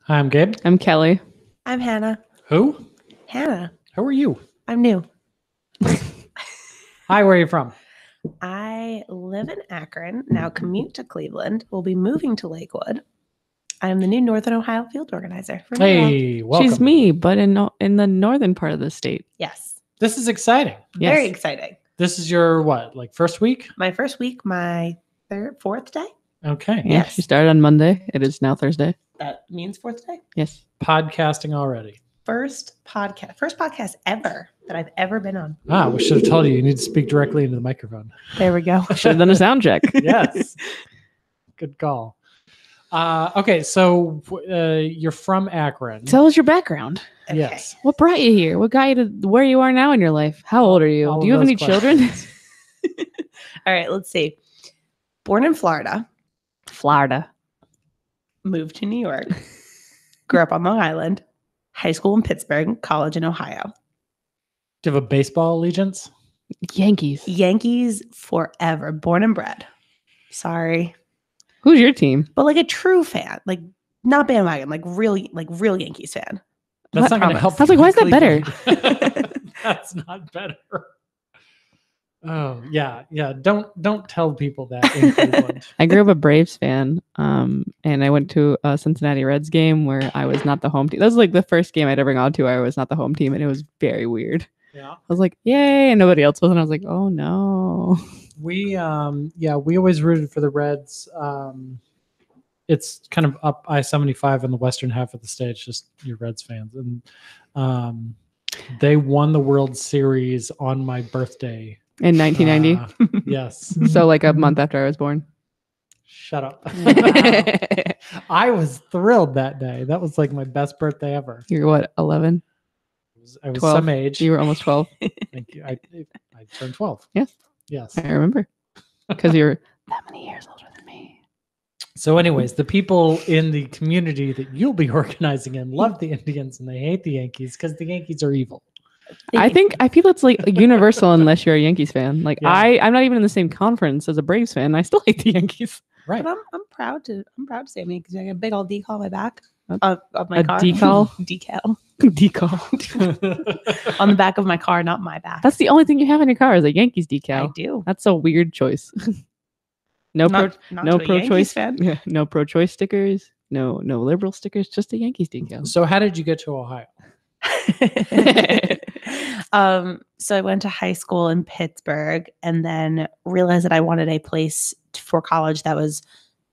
Hi, I'm Gabe. I'm Kelley. I'm Hannah. Who? Hannah. Who are you? I'm new. Hi, where are you from? I live in Akron, now commute to Cleveland. We'll be moving to Lakewood. I am the new Northern Ohio field organizer. For NARAL. Hey, welcome. She's me, but in the northern part of the state. Yes. This is exciting. Yes. Very exciting. This is your what, like first week? My first week, my fourth day. Okay. Yeah, Yes. she started on Monday. It is now Thursday. That means fourth day. Yes. Podcasting already. First podcast ever that I've ever been on. Ah, we should have told you. You need to speak directly into the microphone. There we go. Should have done a sound check. Yes. Good call. Okay, so you're from Akron. Tell us your background. Okay. Yes. What brought you here? What got you to where you are now in your life? How old are you? All Do you of have any those children? questions. All right, let's see. Born in Florida, Florida. moved to New York, grew up on Long Island, high school in Pittsburgh, college in Ohio. Do you have a baseball allegiance? Yankees. Yankees forever, born and bred. Sorry. Who's your team? But like a true fan, like not bandwagon, like real Yankees fan. That's What? not going to help. I was like, why is that better? Cleveland. That's not better. Oh, yeah. Don't tell people that in Cleveland. I grew up a Braves fan, and I went to a Cincinnati Reds game where I was not the home team. That was like the first game I'd ever gone to where I was not the home team, and it was very weird. Yeah. I was like, yay, and nobody else was, and I was like, oh no. We always rooted for the Reds. It's kind of up I-75 in the western half of the state. It's just your Reds fans, and they won the World Series on my birthday In 1990. Yes. So like a month after I was born. Shut up. I was thrilled that day. That was like my best birthday ever. You're what, 11? I was 12. some age. You were almost 12. Thank you. I turned 12. Yes. Yes. I remember. Because you're that many years older than me. So anyways, the people in the community that you'll be organizing in love the Indians and they hate the Yankees because the Yankees are evil. I feel it's like universal unless you're a Yankees fan. Like Yeah. I'm not even in the same conference as a Braves fan. I still hate the Yankees. Right. But I'm proud to say me because I got a big old decal on my back A- of my a car. decal? Decal Decal. on the back of my car, not my back. That's the only thing you have in your car is a Yankees I decal. do. That's a weird choice. No Not to a Yankees pro-choice fan. Yeah, no pro-choice stickers. No liberal stickers. Just a Yankees decal. So how did you get to Ohio? So I went to high school in Pittsburgh and then realized that I wanted a place for college that was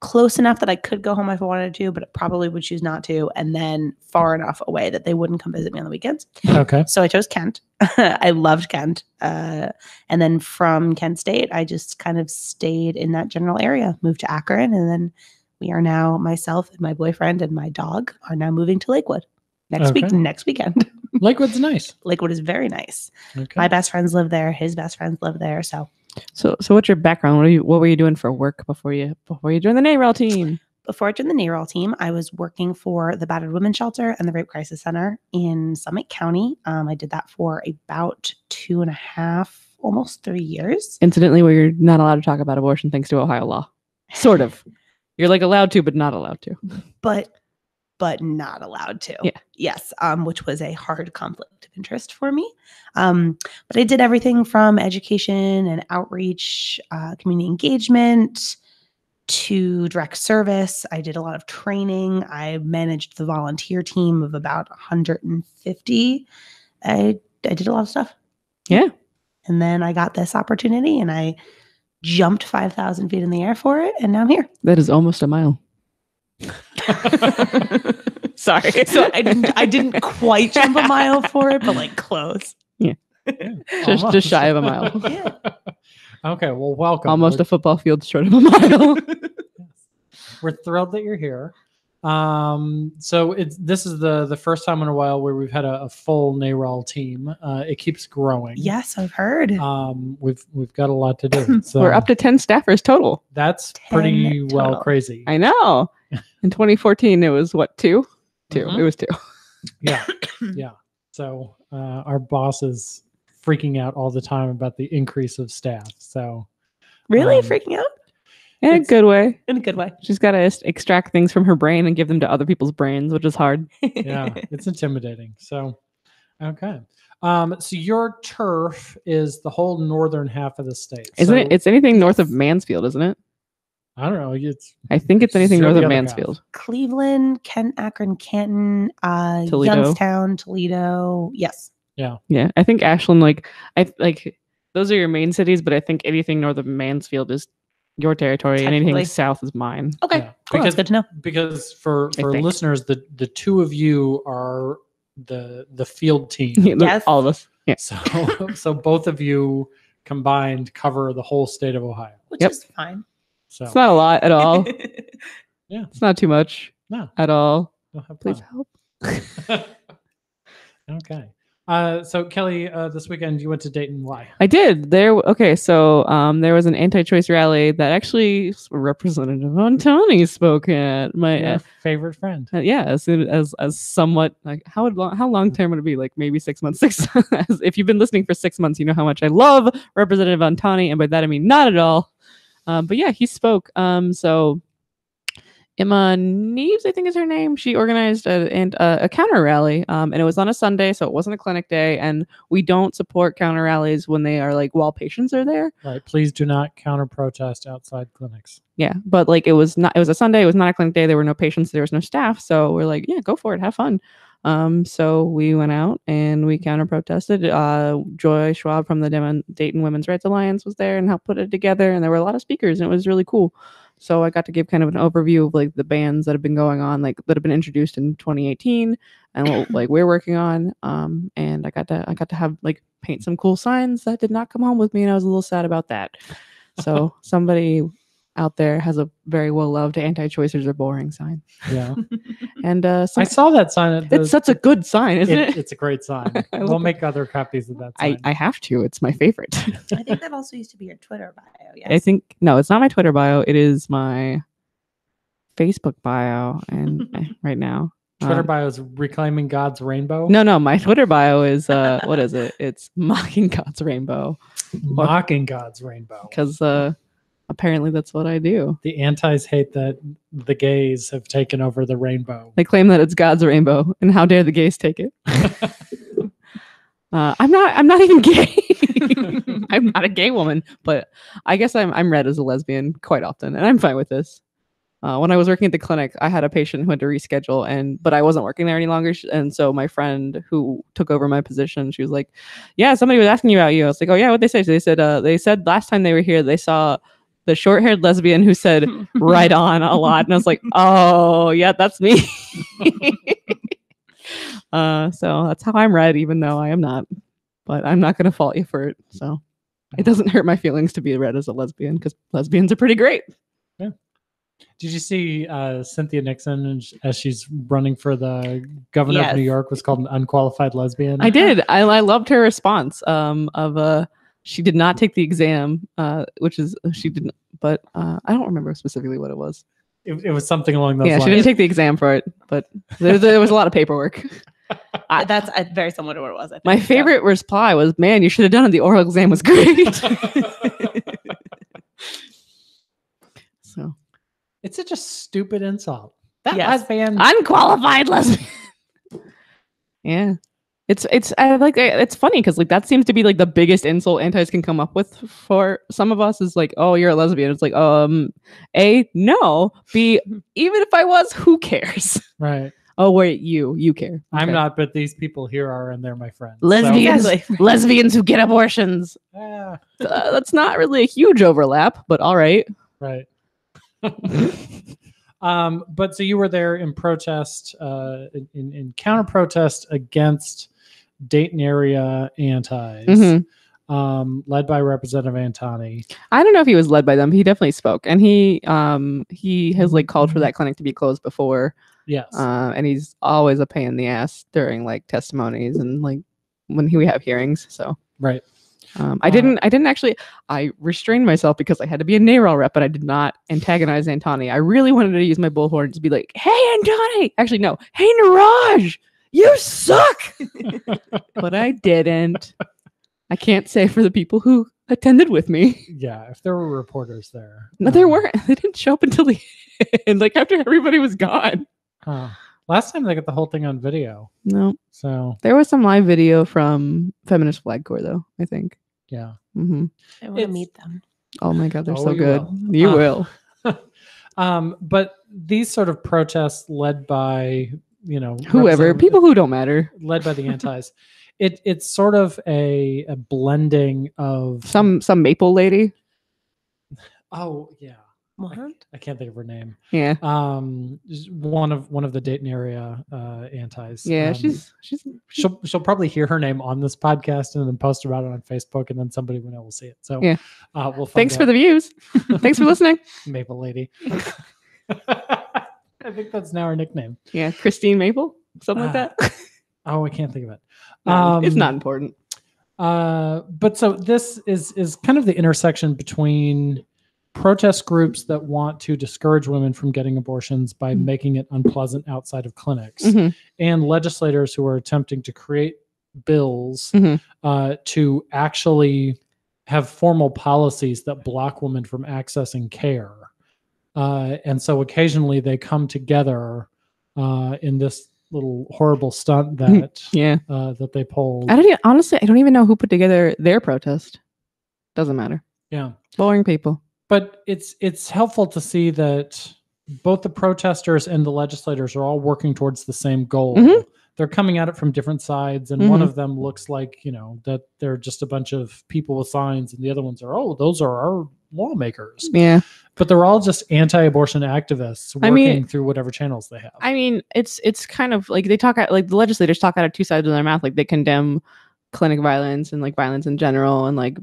close enough that I could go home if I wanted to, but I probably would choose not to, and then far enough away that they wouldn't come visit me on the weekends. Okay. So I chose Kent. I loved Kent. And then from Kent State, I just kind of stayed in that general area, moved to Akron, and then we are now, myself and my boyfriend and my dog are now moving to Lakewood next weekend. Lakewood's nice. Lakewood is very nice. Okay. My best friends live there. His best friends live there. So So what's your background? What were you doing for work before you joined the NARAL team? before I joined the NARAL team, I was working for the Battered Women's Shelter and the Rape Crisis Center in Summit County. I did that for about 2.5, almost 3 years. Incidentally, where you're not allowed to talk about abortion thanks to Ohio law. Sort of. You're like allowed to, but not allowed to. But not allowed to. Yeah. Yes. Which was a hard conflict of interest for me. But I did everything from education and outreach, community engagement to direct service. I did a lot of training. I managed the volunteer team of about 150. I did a lot of stuff. Yeah. And then I got this opportunity and I jumped 5,000 feet in the air for it. And now I'm here. That is almost a mile. Sorry. So I didn't quite jump a mile for it, but like close. Just shy of a mile. Yeah. Okay, well, welcome. Almost a football field short of a mile. We're thrilled that you're here. So this is the first time in a while where we've had a full NARAL team. It keeps growing. Yes, I've heard. We've got a lot to do. So We're up to 10 staffers total. that's 10 pretty well total. crazy. I know. In 2014, it was what, 2? 2. Mhm. It was 2. Yeah, yeah. So our boss is freaking out all the time about the increase of staff. So Really um, freaking out? In a good way. In a good way. She's got to extract things from her brain and give them to other people's brains, which is hard. Yeah, it's intimidating. So, okay. So your turf is the whole northern half of the state. Isn't it? So- It's anything north of Mansfield, isn't it? I don't know. I think it's anything Zero north the of other Mansfield. Cleveland, Kent, Akron, Canton, Toledo. Youngstown, Toledo. Yes. Yeah, I think Ashland, those are your main cities, but I think anything north of Mansfield is your territory, and anything Technically. south is mine. Okay. Yeah, Cool. That's good to know. Because for I think. listeners, the two of you are the field team. Yes. All of us. Yeah. So both of you combined cover the whole state of Ohio. Which Yep. is fine. So It's not a lot at all. Yeah. It's not too much No, at all. you'll have Please fun. help. Okay. So Kelley, this weekend you went to Dayton. Why? I did. Okay, so there was an anti-choice rally that actually Representative Antoni spoke at. My Your favorite friend. yeah, as somewhat like how long term would it be? Like maybe 6 months. If you've been listening for 6 months, you know how much I love Representative Antoni, and by that I mean not at all. But yeah, he spoke. So Emma Neves, I think is her name. She organized a counter rally, and it was on a Sunday, so it wasn't a clinic day. And we don't support counter rallies when they are like while patients are there. Right. Please do not counter protest outside clinics. Yeah, but like it was a Sunday. It was not a clinic day. There were no patients. There was no staff. So we're like, yeah, go for it. Have fun. So we went out and we counter protested. Joy Schwab from the Dayton Women's Rights Alliance was there and helped put it together. And there were a lot of speakers, and it was really cool. So I got to give kind of an overview of like the bands that have been going on, like that have been introduced in 2018, and what like we're working on. And I got to have like paint some cool signs that did not come home with me, and I was a little sad about that. So somebody out there has a very well loved anti-choicers are boring sign. Yeah. And I saw that sign. At the, it's such a good sign, isn't it? It's a great sign. I We'll love make other copies of that sign. I have to. It's my favorite. I think that also used to be your Twitter bio. Yes. I think no, it's not my Twitter bio. It is my Facebook bio, and right now Twitter bio is reclaiming God's rainbow. No, my Twitter bio is what is it? It's mocking God's rainbow, Mocking God's rainbow. because apparently that's what I do. The antis hate that the gays have taken over the rainbow. They claim that it's God's rainbow, and how dare the gays take it? I'm not even gay. I'm not a gay woman, but I guess I'm read as a lesbian quite often, and I'm fine with this. When I was working at the clinic, I had a patient who had to reschedule, but I wasn't working there any longer. And so my friend who took over my position, she was like, "Yeah, somebody was asking you about you." I was like, "Oh yeah, what'd they say?" So they said last time they were here, they saw the short-haired lesbian who said "right on" a lot, and I was like, "Oh yeah, that's me." So that's how I'm read, even though I am not. But I'm not going to fault you for it. So it doesn't hurt my feelings to be read as a lesbian, because lesbians are pretty great. Yeah. Did you see Cynthia Nixon as she's running for the governor of New York was called an unqualified lesbian? I did. I loved her response of she did not take the exam, which is she didn't. But I don't remember specifically what it was. It was something along those Yeah, lines. she didn't take the exam for it, but there was a lot of paperwork. That's very similar to what it was. I think. My favorite reply was, "Man, you should have done it. The oral exam was great." So It's such a stupid insult. That Yes. lesbian. unqualified lesbian. Yeah, it's funny because like that seems to be like the biggest insult antis can come up with for some of us is like, "Oh, you're a lesbian." It's like, A, no. B, even if I was, who cares? Right. Oh wait, you care. I'm Okay. not, but these people here are, and they're my friends. Lesbians, Exactly. lesbians who get abortions. So, That's not really a huge overlap, but all right. right. But so you were there in protest, in counter protest against Dayton area antis, Mhm. led by Representative Antoni. I don't know if he was led by them. He definitely spoke, and he has like called for that clinic to be closed before. Yes. And he's always a pain in the ass during like testimonies and like when we have hearings. So Right. I didn't actually. I restrained myself because I had to be a NARAL rep, but I did not antagonize Antoni. I really wanted to use my bullhorn to be like, "Hey, Antoni!" Actually, no. "Hey, Niraj, you suck!" But I didn't. I can't say for the people who attended with me. Yeah, if there were reporters there. No, there weren't. They didn't show up until the end, like after everybody was gone. Last time they got the whole thing on video. No. So there was some live video from Feminist Flag Corps, though, I think. yeah. Mm-hmm. I want to meet them. Oh my God, they're so you good. will. You will. But these sort of protests led by, Whoever, people who don't matter. led by the antis. It's sort of a blending of Some maple lady. Oh yeah. What? I can't think of her name. Yeah. Just one of the Dayton area antis. Yeah, she'll probably hear her name on this podcast and then post about it on Facebook, and then somebody we know will see it. So yeah, we'll find thanks out. for the views. Thanks for listening, Maple Lady. I think that's now her nickname. Yeah, Christine Maple, something like that. I can't think of it. No, it's not important. But so this is kind of the intersection between protest groups that want to discourage women from getting abortions by making it unpleasant outside of clinics, and legislators who are attempting to create bills to actually have formal policies that block women from accessing care. And so occasionally they come together in this little horrible stunt that that they pulled. I don't even know who put together their protest. Doesn't matter. Yeah. Boring people. But it's helpful to see that both the protesters and the legislators are all working towards the same goal. They're coming at it from different sides, and one of them looks like, that they're just a bunch of people with signs, and the other ones are, those are our lawmakers. Yeah. But they're all just anti-abortion activists working through whatever channels they have. I mean, it's kind of like the legislators talk out of two sides of their mouth. Like they condemn clinic violence and like violence in general and like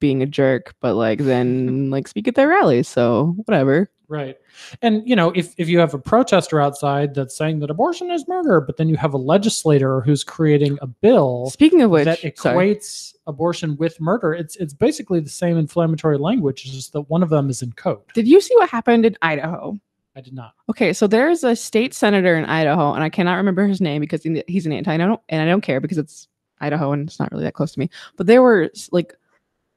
being a jerk, but like then like speak at their rallies. So whatever. Right. And if you have a protester outside that's saying that abortion is murder, but then you have a legislator who's creating a bill, speaking of which, that equates abortion with murder, it's basically the same inflammatory language, it's just that one of them is in code. Did you see what happened in Idaho? I did not. Okay, so there's a state senator in Idaho, and I cannot remember his name because he's an anti, and I don't care because it's Idaho and it's not really that close to me. But there were like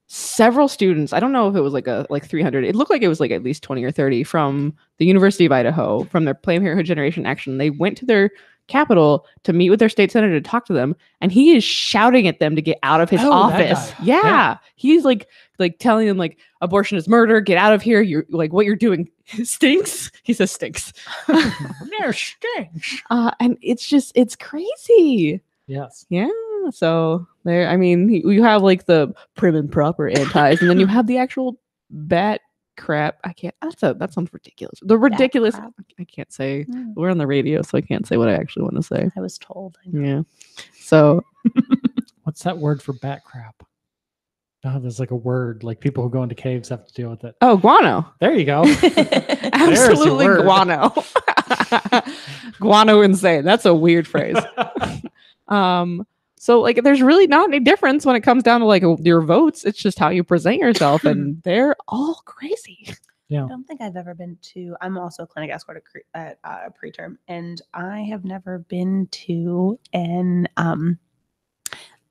several students. I don't know if it was like 300. It looked like it was like at least 20 or 30 from the University of Idaho, from their Planned Parenthood Generation Action. They went to their capital to meet with their state senator to talk to them, and he is shouting at them to get out of his office. Yeah. He's like telling them like abortion is murder, get out of here. You're like, what you're doing stinks. He says stinks. No, stinks. And it's crazy. Yes. Yeah. So there, I mean, you have like the prim and proper antis, and then you have the actual bat crap. I can't. That sounds ridiculous. The ridiculous. I can't say. We're on the radio, so I can't say what I actually want to say. I was told. Yeah. So, what's that word for bat crap? Oh, there's like a word. Like people who go into caves have to deal with it. Oh, guano. There you go. Absolutely guano. Guano insane. That's a weird phrase. So like there's really not any difference when it comes down to like your votes. It's just how you present yourself, and they're all crazy. Yeah. I don't think I've ever been to, I'm also a clinic escort at preterm, and I have never been to an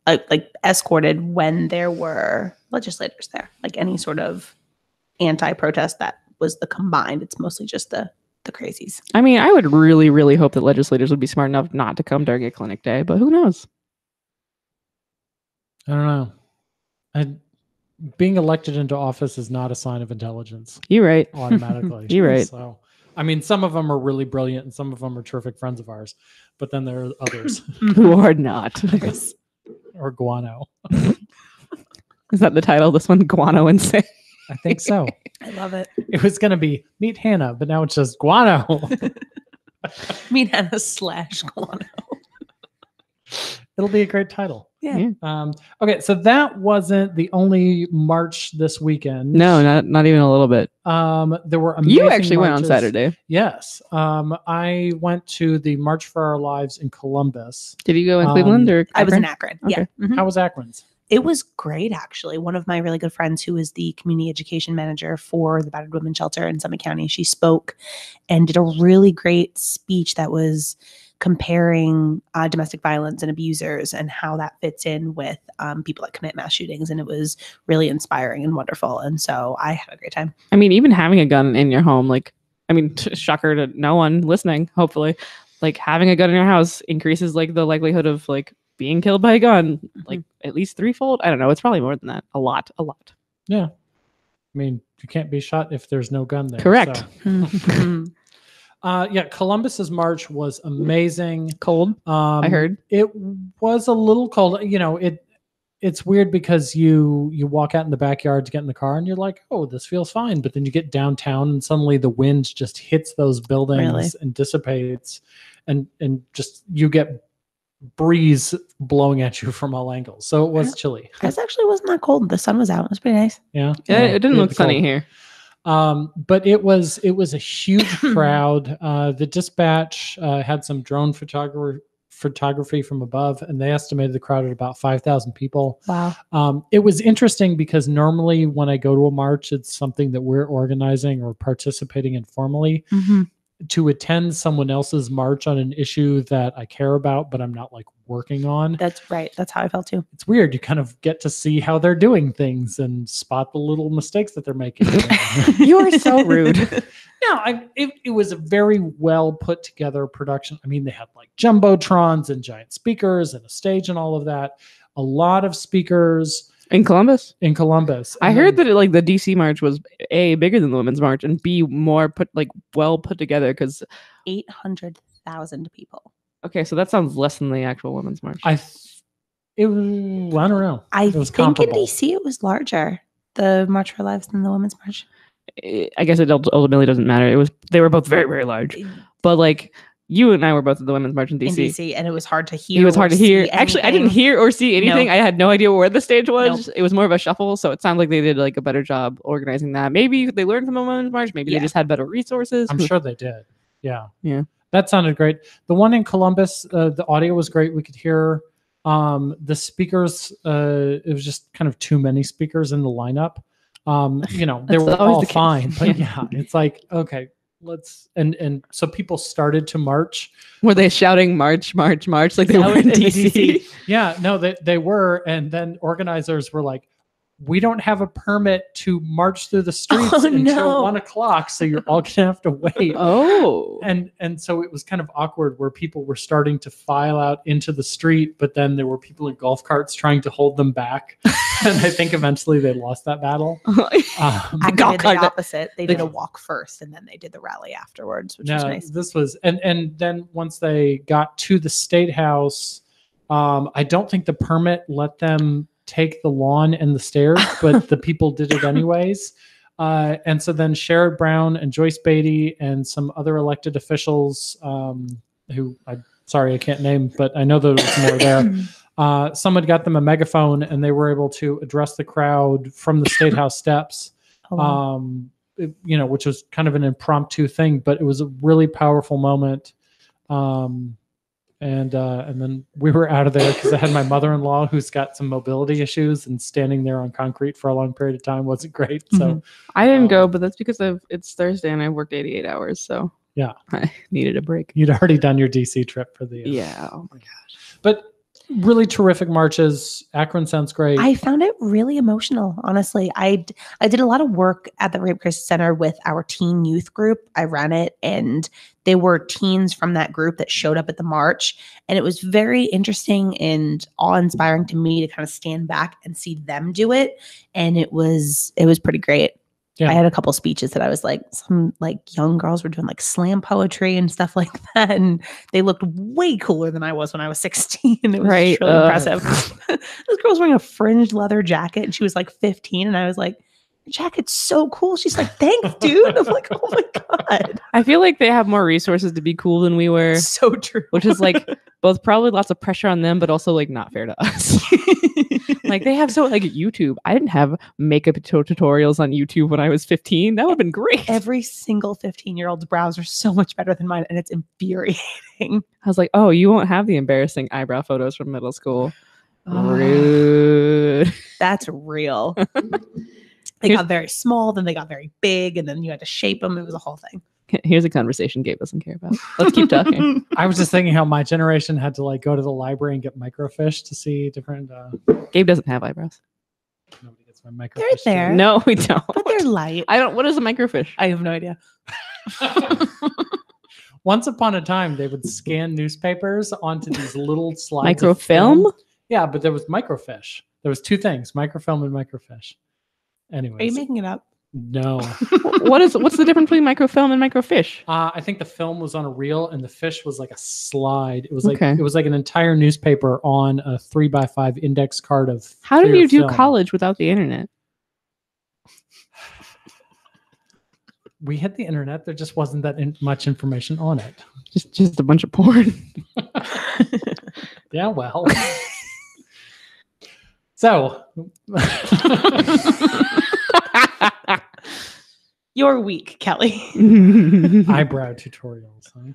like escorted when there were legislators there, like any sort of anti-protest that was the combined. It's mostly just the crazies. I mean, I would really, really hope that legislators would be smart enough not to come during a clinic day, but who knows? I don't know. Being elected into office is not a sign of intelligence. You're right. Automatically. You're right. So, I mean, some of them are really brilliant and some of them are terrific friends of ours, but then there are others who are not. Or guano. Is that the title of this one? Guano Insane? I think so. I love it. It was going to be Meet Hannah, but now it's just guano. Meet Hannah / guano. It'll be a great title. Yeah. Okay, so that wasn't the only march this weekend. No, not even a little bit. There were amazing You actually went on marches. Saturday. Yes. I went to the March for Our Lives in Columbus. Did you go in Cleveland or Akron? I was in Akron. Okay. Yeah. Mm-hmm. How was Akron's? It was great, actually. One of my really good friends who is the community education manager for the Battered Women's Shelter in Summit County, she spoke and did a really great speech that was comparing domestic violence and abusers and how that fits in with people that commit mass shootings. And it was really inspiring and wonderful. And so I had a great time. I mean, even having a gun in your home, like, I mean, shocker to no one listening, hopefully, like having a gun in your house increases like the likelihood of like being killed by a gun, like at least threefold. I don't know. It's probably more than that. A lot. Yeah. I mean, you can't be shot if there's no gun there. Correct. So. Yeah, Columbus's march was amazing. Cold, I heard. It was a little cold. You know, it's weird because you walk out in the backyard to get in the car and you're like, oh, this feels fine. But then you get downtown and suddenly the wind just hits those buildings and dissipates, and just you get breeze blowing at you from all angles. So it was chilly. It actually wasn't that cold. The sun was out. It was pretty nice. Yeah. It didn't look sunny here. But it was a huge crowd. The dispatch had some drone photography from above, and they estimated the crowd at about 5,000 people. Wow. It was interesting because normally when I go to a march, it's something that we're organizing or participating in formally. Mm-hmm. To attend someone else's march on an issue that I care about, but I'm not like working on. That's right. That's how I felt too. It's weird. You kind of get to see how they're doing things and spot the little mistakes that they're making. You are so rude. No, it was a very well put together production. I mean, they had like jumbotrons and giant speakers and a stage and all of that. A lot of speakers. In Columbus? In Columbus. I heard that like the DC march was A, bigger than the women's march, and B, more well put together because 800,000 people. Okay, so that sounds less than the actual women's march. I don't know. I it was think comparable. in DC it was larger, the March for Lives, than the women's march. I guess it ultimately doesn't matter. They were both very, very large. But like you and I were both at the women's march in DC. And it was hard to hear. It was hard to hear. Actually, I didn't hear or see anything. No. I had no idea where the stage was. Nope. It was more of a shuffle. So it sounds like they did like a better job organizing that. Maybe they learned from the women's march. Maybe they just had better resources. I'm sure they did. Yeah. Yeah. That sounded great. The one in Columbus, the audio was great. We could hear the speakers. It was just kind of too many speakers in the lineup. They were all fine. But yeah, it's like, okay, let's and so people started to march. Were they shouting march, march, march like they were in DC? Yeah, no, they were. And then organizers were like, we don't have a permit to march through the streets until 1 o'clock, so you're all gonna have to wait. Oh. And so it was kind of awkward where people were starting to file out into the street, but then there were people in golf carts trying to hold them back. And I think eventually they lost that battle. I did the opposite. They did a walk first, and then they did the rally afterwards, which was nice. This was and then once they got to the State House, I don't think the permit let them take the lawn and the stairs, but the people did it anyways. And so then Sherrod Brown and Joyce Beatty and some other elected officials who I can't name, but I know there was more there. Someone got them a megaphone and they were able to address the crowd from the State House steps, which was kind of an impromptu thing, but it was a really powerful moment. And then we were out of there because I had my mother-in-law who's got some mobility issues, and standing there on concrete for a long period of time wasn't great. So I didn't go, but that's because it's Thursday and I worked 88 hours. So yeah, I needed a break. You'd already done your DC trip for the yeah. Oh my gosh. But really terrific marches. Akron sounds great. I found it really emotional, honestly. I did a lot of work at the Rape Crisis Center with our teen youth group. I ran it, and they were teens from that group that showed up at the march. And it was very interesting and awe-inspiring to me to kind of stand back and see them do it. And it was pretty great. Yeah. I had a couple speeches that I was like, some like young girls were doing like slam poetry and stuff like that. And they looked way cooler than I was when I was 16. It was really impressive. This girl was wearing a fringed leather jacket and she was like 15. And I was like, your jacket's so cool. She's like, thanks, dude. I'm like, oh my God. I feel like they have more resources to be cool than we were. So true. Which is like both probably lots of pressure on them, but also like not fair to us. Like they have YouTube. I didn't have makeup tutorials on YouTube when I was 15. That would have been great. Every single 15-year-old's brows are so much better than mine, and it's infuriating. I was like, oh, you won't have the embarrassing eyebrow photos from middle school. Rude. That's real. They got very small, then they got very big, and then you had to shape them. It was a whole thing. Here's a conversation Gabe doesn't care about. Let's keep talking. I was just thinking how my generation had to like go to the library and get microfiche to see different. Gabe doesn't have eyebrows. Nobody gets my microfiche. They're there. today. No, we don't. But they're light. I don't. What is a microfiche? I have no idea. Once upon a time, they would scan newspapers onto these little slides. of Microfilm? film. Yeah, but there was microfiche. There was two things: microfilm and microfiche. Anyways, Are you making it up? no. What's the difference between microfilm and microfiche? I think the film was on a reel, and the fish was like a slide. It was like Okay. it was like an entire newspaper on a 3x5 index card of. How did clear you do film. college without the internet? We hit the internet. There just wasn't that much information on it. Just a bunch of porn. Yeah, well. So. You're weak, Kelley. Eyebrow tutorials. Huh?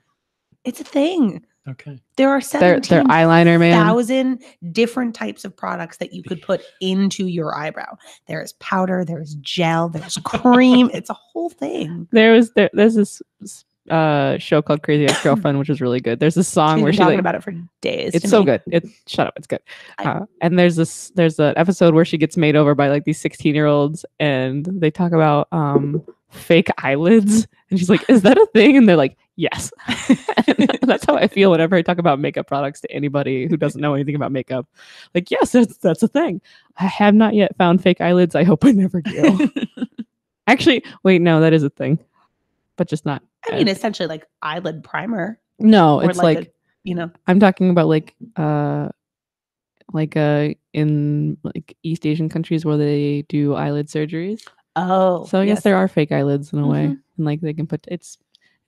It's a thing. Okay. There are They're eyeliner, man. 17,000 different types of products that you could put into your eyebrow. There is powder, there's gel, there's cream. It's a whole thing. There's this show called Crazy Ex-Girlfriend, which is really good. There's this song She's where been she talking like, about it for days. it's to so me. good. Shut up, it's good. I- And there's an episode where she gets made over by like these 16-year-olds, and they talk about fake eyelids, and she's like, "Is that a thing?" And they're like, "Yes." That's how I feel whenever I talk about makeup products to anybody who doesn't know anything about makeup. Like, yes, that's a thing. I have not yet found fake eyelids. I hope I never do. Actually, wait, no, that is a thing, but just not. I mean, essentially like eyelid primer. No, Or it's like a, you know, I'm talking about like in like East Asian countries where they do eyelid surgeries. oh. So I guess yes. there are fake eyelids in a way, Mhm. and like they can put it's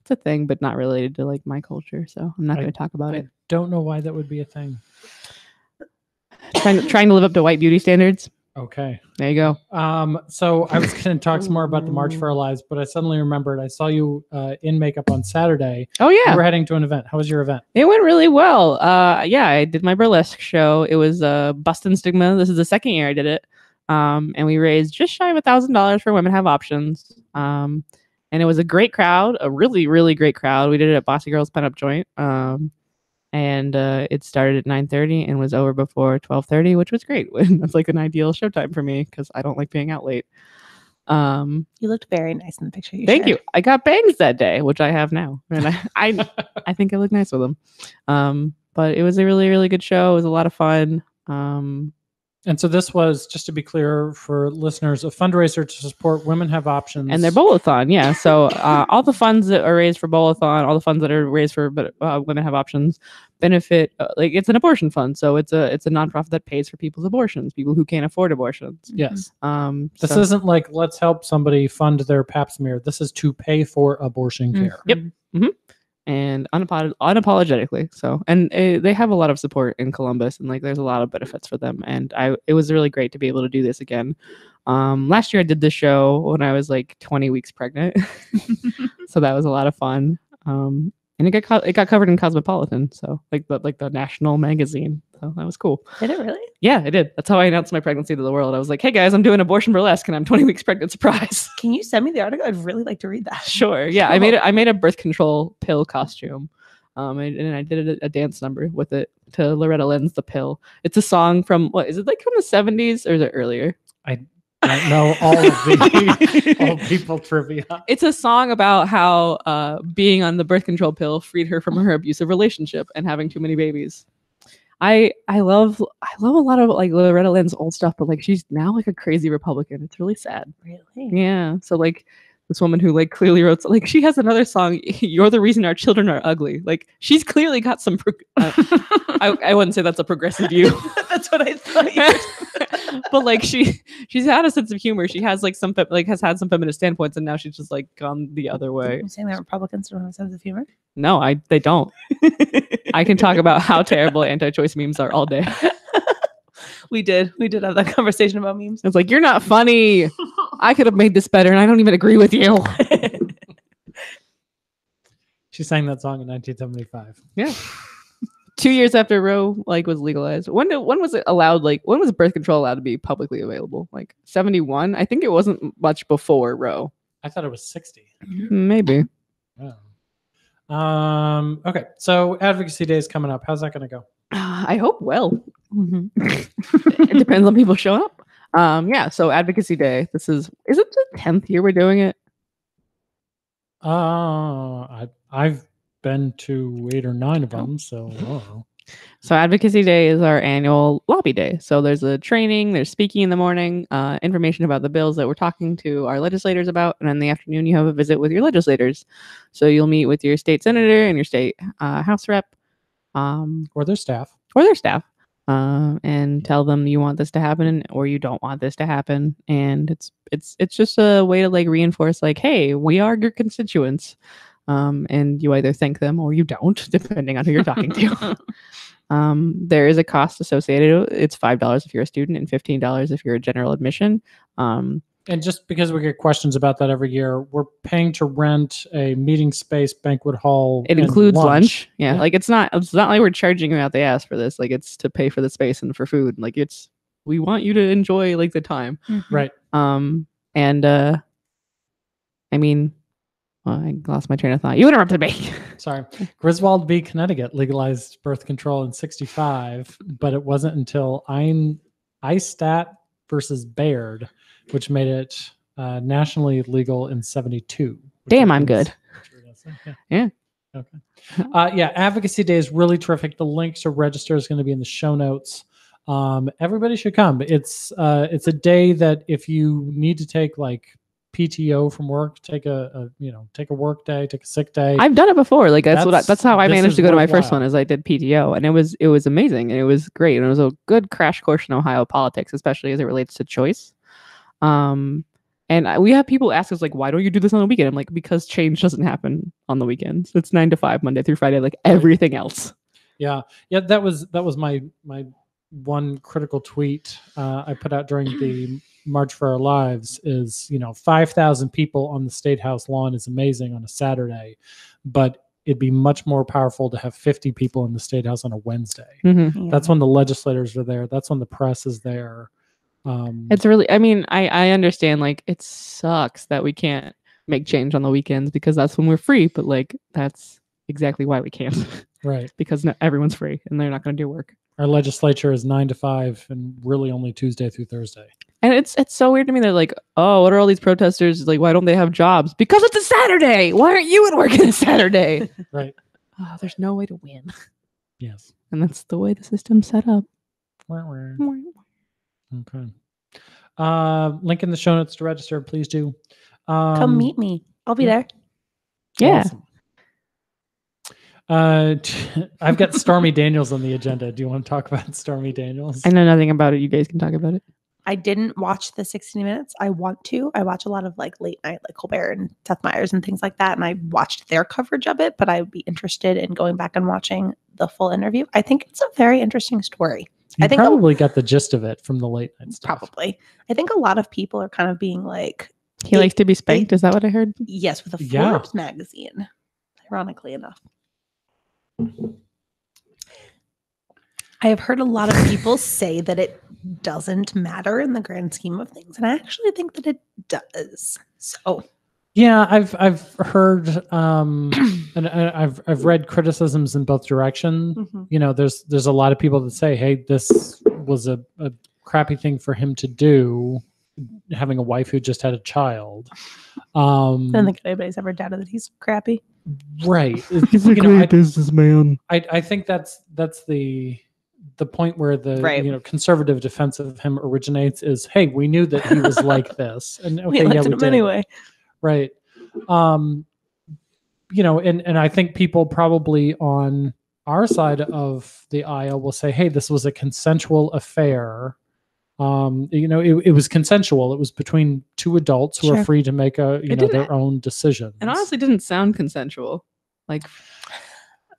a thing, but not related to like my culture. So I'm not I- going to talk about I it. don't know why that would be a thing. Trying to live up to white beauty standards. Okay. There you go. So I was going to talk some more about the March for Our Lives, but I suddenly remembered I saw you in makeup on Saturday. Oh You yeah, were heading to an event. How was your event? it went really well. Yeah, I did my burlesque show. It was Bustin' Stigma. This is the second year I did it. And we raised just shy of $1,000 for Women Have Options. And it was a great crowd, a really, really great crowd. We did it at Bossy Girls Pen Up Joint. And it started at 9:30 and was over before 12:30, which was great. That's like an ideal showtime for me because I don't like being out late. You looked very nice in the picture. Thank you. I got bangs that day, which I have now, and I think I look nice with them. But it was a really, really good show. It was a lot of fun. And so this was, just to be clear for listeners, a fundraiser to support Women Have Options. And they're Bowl-a-thon, yeah. So all the funds that are raised for Bowl-a-thon, all the funds that are raised for Women Have Options benefit, like it's an abortion fund. So it's a nonprofit that pays for people's abortions, people who can't afford abortions. Yes. This So- isn't like, let's help somebody fund their pap smear. This is to pay for abortion care. Yep. And unapologetically. So, and they have a lot of support in Columbus, and like there's a lot of benefits for them. And it was really great to be able to do this again. Last year I did this show when I was like 20 weeks pregnant, so that was a lot of fun. And it got covered in Cosmopolitan, so like the national magazine. So that was cool. Did it really? Yeah, it did. That's how I announced my pregnancy to the world. I was like, "Hey guys, I'm doing abortion burlesque, and I'm 20 weeks pregnant. Surprise!" Can you send me the article? I'd really like to read that. Sure. Yeah, Cool. I made a birth control pill costume, and I did a dance number with it to Loretta Lynn's "The Pill." It's a song from what is it like from the 70s or is it earlier? I don't know all of the old people trivia. It's a song about how being on the birth control pill freed her from her abusive relationship and having too many babies. I love a lot of like Loretta Lynn's old stuff, but like she's now like a crazy Republican. It's really sad. Really? Yeah. So like this woman who like clearly wrote like she has another song, "You're the Reason Our Children Are Ugly." Like she's clearly got some I wouldn't say that's a progressive view. That's what I thought. You were But like she's had a sense of humor. She has like has had some feminist standpoints, and now she's just like gone the other way. You're saying that Republicans don't have a sense of humor? No, they don't. I can talk about how terrible anti-choice memes are all day. We did have that conversation about memes. It's like, you're not funny. I could have made this better, and I don't even agree with you. She sang that song in 1975. Yeah. 2 years after Roe was legalized. When was it allowed? Like when was birth control allowed to be publicly available? Like 71. I think it wasn't much before Roe. I thought it was 60. Maybe. Yeah. Okay. So Advocacy Day is coming up. How's that going to go? I hope well. Mhm. It depends on people showing up. Yeah. So Advocacy Day. Is it the 10th year we're doing it? I've been to 8 or 9 of them, so I don't know. So Advocacy Day is our annual lobby day. So there's a training, there's speaking in the morning, information about the bills that we're talking to our legislators about, and in the afternoon you have a visit with your legislators. So you'll meet with your state senator and your state house rep, Or their staff. And tell them you want this to happen or you don't want this to happen. And it's just a way to like reinforce like, hey, we are your constituents. And you either thank them or you don't, depending on who you're talking to. There is a cost associated. It's $5 if you're a student and $15 if you're a general admission. And just because we get questions about that every year, we're paying to rent a meeting space, banquet hall. It and includes lunch. Yeah. Yeah. Like it's not like we're charging them out the ass for this. Like it's to pay for the space and for food. Like we want you to enjoy like the time. Right. And I mean, well, I lost my train of thought. You interrupted me. Sorry. Griswold v. Connecticut legalized birth control in 1965, but it wasn't until ISTAT versus Baird, which made it nationally legal in 1972. Damn, I'm good. Yeah. Okay. Yeah, Advocacy Day is really terrific. The link to register is going to be in the show notes. Everybody should come. It's a day that if you need to take like PTO from work, take a work day, take a sick day. I've done it before. Like that's how I managed to go to my first worthwhile. one. Is I did PTO, and it was amazing, and it was great, and it was a good crash course in Ohio politics, especially as it relates to choice. We have people ask us like, why don't you do this on the weekend? I'm like, because change doesn't happen on the weekends. It's 9 to 5, Monday through Friday, like everything else. Yeah. That was my one critical tweet I put out during the March for Our Lives is, 5,000 people on the State House lawn is amazing on a Saturday, but it'd be much more powerful to have 50 people in the State House on a Wednesday. Mm-hmm. Yeah. That's when the legislators are there. That's when the press is there. It's really, I mean, I understand like it sucks that we can't make change on the weekends because that's when we're free, but like that's exactly why we can't. Right. Because everyone's free and they're not going to do work. Our legislature is 9 to 5 and really only Tuesday through Thursday. And it's so weird to me. They're like, oh, what are all these protesters? Like, why don't they have jobs? Because it's a Saturday. Why aren't you at work on a Saturday? Right. Oh, there's no way to win. Yes. And that's the way the system's set up. Okay. Link in the show notes to register. Please do. Come meet me. I'll be there. Yeah. Awesome. I've got Stormy Daniels on the agenda. Do you want to talk about Stormy Daniels? I know nothing about it. You guys can talk about it. I didn't watch the 60 Minutes. I want to. I watch a lot of like late night, like Colbert and Seth Meyers and things like that. And I watched their coverage of it, but I would be interested in going back and watching the full interview. I think it's a very interesting story. You I think probably got the gist of it from the late night stuff. Probably. I think a lot of people are kind of being like, he likes to be spanked. Is that what I heard? Yes, with a Forbes magazine, ironically enough. I have heard a lot of people say that it doesn't matter in the grand scheme of things, and I actually think that it does. So, yeah, I've heard and I've read criticisms in both directions. mm-hmm. There's a lot of people that say, hey, this was a crappy thing for him to do, having a wife who just had a child. I don't think anybody's ever doubted that he's crappy. Right. He's a great businessman. I think that's the point where the right. Conservative defense of him originates is, hey, we knew that he was like this, and okay, we we him did. Anyway. Right. And I think people probably on our side of the aisle will say, hey, this was a consensual affair. It was consensual. It was between two adults who are free to make their own decisions. And honestly, didn't sound consensual. Like,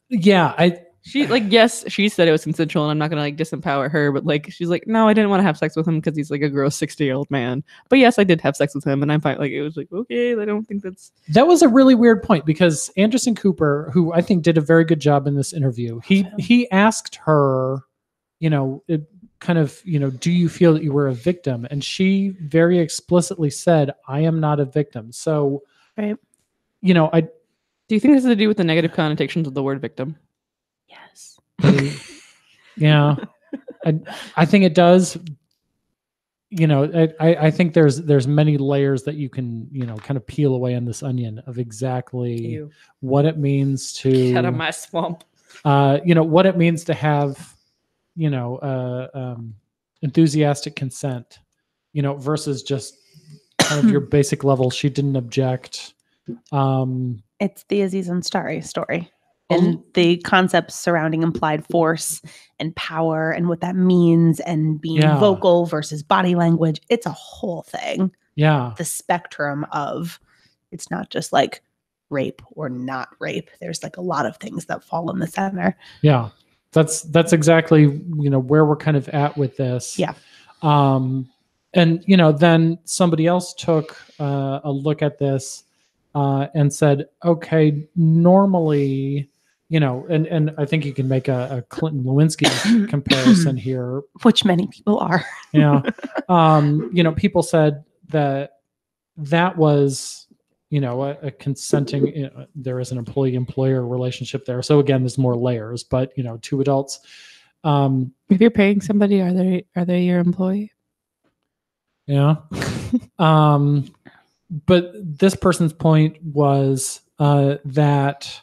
yeah, yes, she said it was consensual, and I'm not gonna like disempower her, but like, she's like, no, I didn't want to have sex with him because he's like a gross 60-year-old man. But yes, I did have sex with him, and I'm fine. Like, it was like, okay, I don't think that was a really weird point because Anderson Cooper, who I think did a very good job in this interview, he asked her, do you feel that you were a victim? And she very explicitly said, I am not a victim. So, right. Do you think this has to do with the negative connotations of the word victim? Yes. Yeah, I think it does. I think there's many layers that you can kind of peel away on this onion of exactly what it means to Get out of my swamp. What it means to have enthusiastic consent, versus just kind of your basic level. She didn't object. It's the Aziz Ansari story. And the concepts surrounding implied force and power and what that means and being vocal versus body language. It's a whole thing. Yeah. The spectrum of, it's not just like rape or not rape. There's like a lot of things that fall in the center. Yeah. That's exactly, where we're kind of at with this. Yeah. And, then somebody else took a look at this and said, okay, normally, and I think you can make a Clinton Lewinsky comparison here, which many people are. Yeah. People said that was, a consenting, there is an employee-employer relationship there. So again, there's more layers, but, two adults. If you're paying somebody, are they your employee? Yeah. But this person's point was that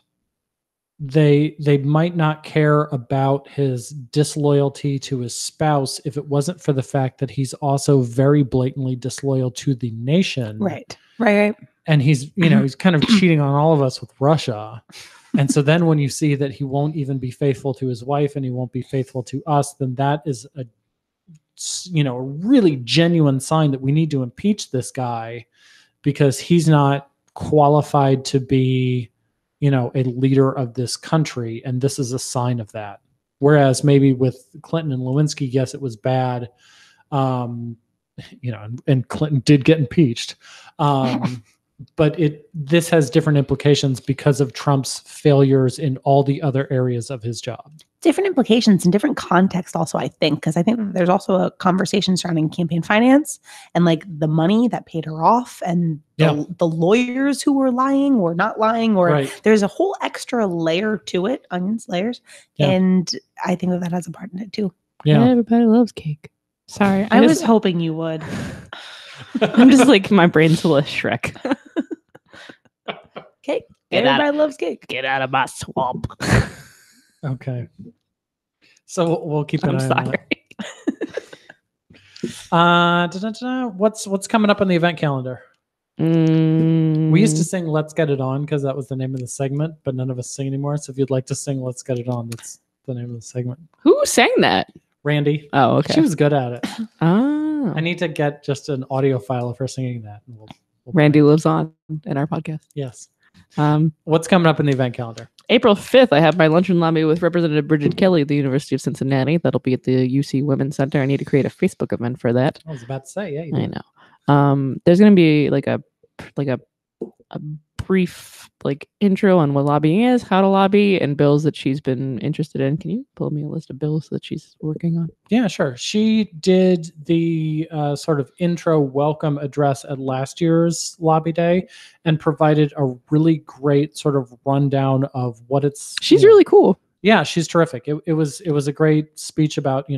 they might not care about his disloyalty to his spouse if it wasn't for the fact that he's also very blatantly disloyal to the nation. Right. And he's, he's kind of cheating on all of us with Russia. And so then when you see that he won't even be faithful to his wife and he won't be faithful to us, then that is a really genuine sign that we need to impeach this guy, because he's not qualified to be, a leader of this country. And this is a sign of that. Whereas maybe with Clinton and Lewinsky, yes, it was bad. And Clinton did get impeached. But this has different implications because of Trump's failures in all the other areas of his job. Different implications in different contexts also, I think, because I think there's also a conversation surrounding campaign finance and like the money that paid her off and the lawyers who were lying or not lying, or there's a whole extra layer to it, onions layers. Yeah. And I think that has a part in it too. Yeah. Everybody loves cake. Sorry. I was hoping you would. I'm just like, my brain's full of Shrek. Cake. Everybody loves cake. Get out of my swamp. Okay. So we'll keep an eye on it. What's coming up on the event calendar? We used to sing Let's Get It On because that was the name of the segment, but none of us sing anymore. So if you'd like to sing Let's Get It On, that's the name of the segment. Who sang that? Randy. Oh, okay. She was good at it. Oh. I need to get just an audio file of her singing that. And we'll Randy lives on in our podcast. Yes. What's coming up in the event calendar? April 5th, I have my luncheon lobby with Representative Bridget Kelley at the University of Cincinnati. That'll be at the UC Women's Center. I need to create a Facebook event for that. I was about to say, yeah, you I know. There's going to be like a brief intro on what lobbying is, how to lobby, and bills that she's been interested in. Can you pull me a list of bills that she's working on? Yeah, sure. She did the sort of intro welcome address at last year's lobby day and provided a really great sort of rundown of what it's. She's really cool. Yeah, she's terrific. It was a great speech about,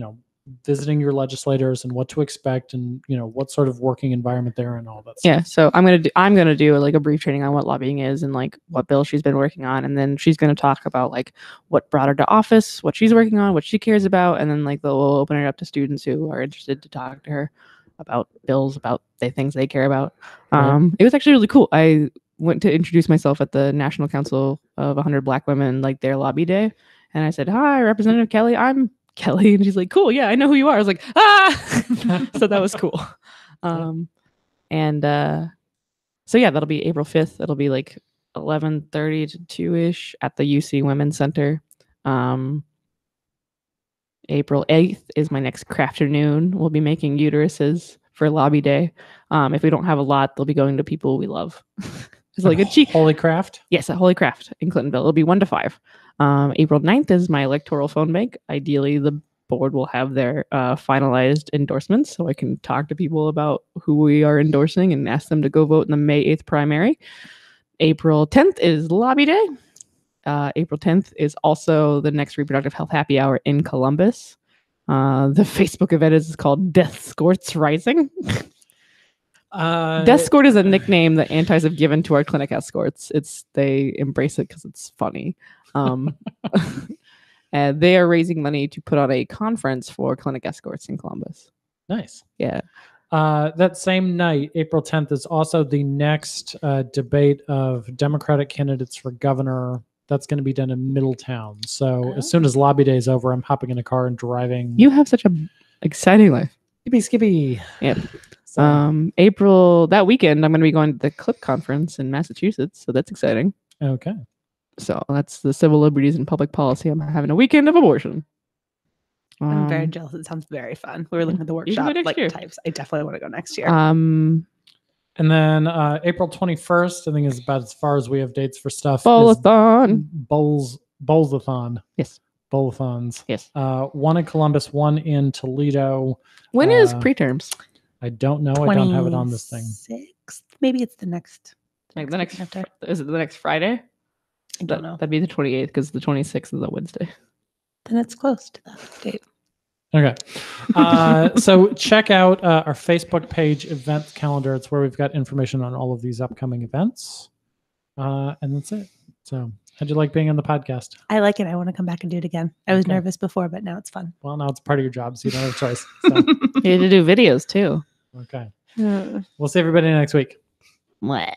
visiting your legislators and what to expect and, what sort of working environment they're in, all that stuff. Yeah. So I'm going to do a brief training on what lobbying is and what bill she's been working on. And then she's going to talk about what brought her to office, what she's working on, what she cares about. And then they'll open it up to students who are interested to talk to her about bills, about the things they care about. It was actually really cool. I went to introduce myself at the National Council of 100 Black Women, their lobby day. And I said, "Hi, Representative Kelley. I'm Kelley." And she's like, "Cool. Yeah, I know who you are." I was like, "Ah!" So that was cool. So yeah, that'll be April 5th. It'll be 11:30 to 2-ish at the UC Women's Center. April 8th is my next crafternoon. We'll be making uteruses for lobby day. If we don't have a lot, they'll be going to people we love. It's a cheap Holy Craft? Yes, at Holy Craft in Clintonville. It'll be 1 to 5. April 9th is my electoral phone bank. Ideally, the board will have their finalized endorsements so I can talk to people about who we are endorsing and ask them to go vote in the May 8th primary. April 10th is Lobby Day. April 10th is also the next Reproductive Health Happy Hour in Columbus. The Facebook event is called Death Scorts Rising. Death Scort is a nickname that antis have given to our clinic escorts. They embrace it because it's funny. And they are raising money to put on a conference for clinic escorts in Columbus. Nice. Yeah. That same night, April 10th, is also the next debate of Democratic candidates for governor. That's going to be done in Middletown. So as soon as Lobby Day is over, I'm hopping in a car and driving. You have such a exciting life. Skippy. Yep. So, April, that weekend, I'm going to be going to the CLIP conference in Massachusetts. So that's exciting. okay. So that's the Civil Liberties and Public Policy. I'm having a weekend of abortion. I'm very jealous. It sounds very fun. We were looking at the You can go workshop next like year. types. I definitely want to go next year. And then April 21st, I think, is about as far as we have dates for stuff. Bowl-a-thon. Bowls-a-thon. Yes. Bowl-a-thons. Yes. One in Columbus, one in Toledo. When is preterms? I don't know. I don't have it on this thing. 26th? Maybe it's the next. Like the next after. Is it the next Friday? I don't know. That'd be the 28th because the 26th is a Wednesday. Then it's close to that date. Okay. So check out our Facebook page event calendar. It's where we've got information on all of these upcoming events. And that's it. So how'd you like being on the podcast? I like it. I want to come back and do it again. I was Okay. nervous before, but now it's fun. Well, now it's part of your job, so you don't have a choice. So, You need to do videos too. okay. We'll see everybody next week. What?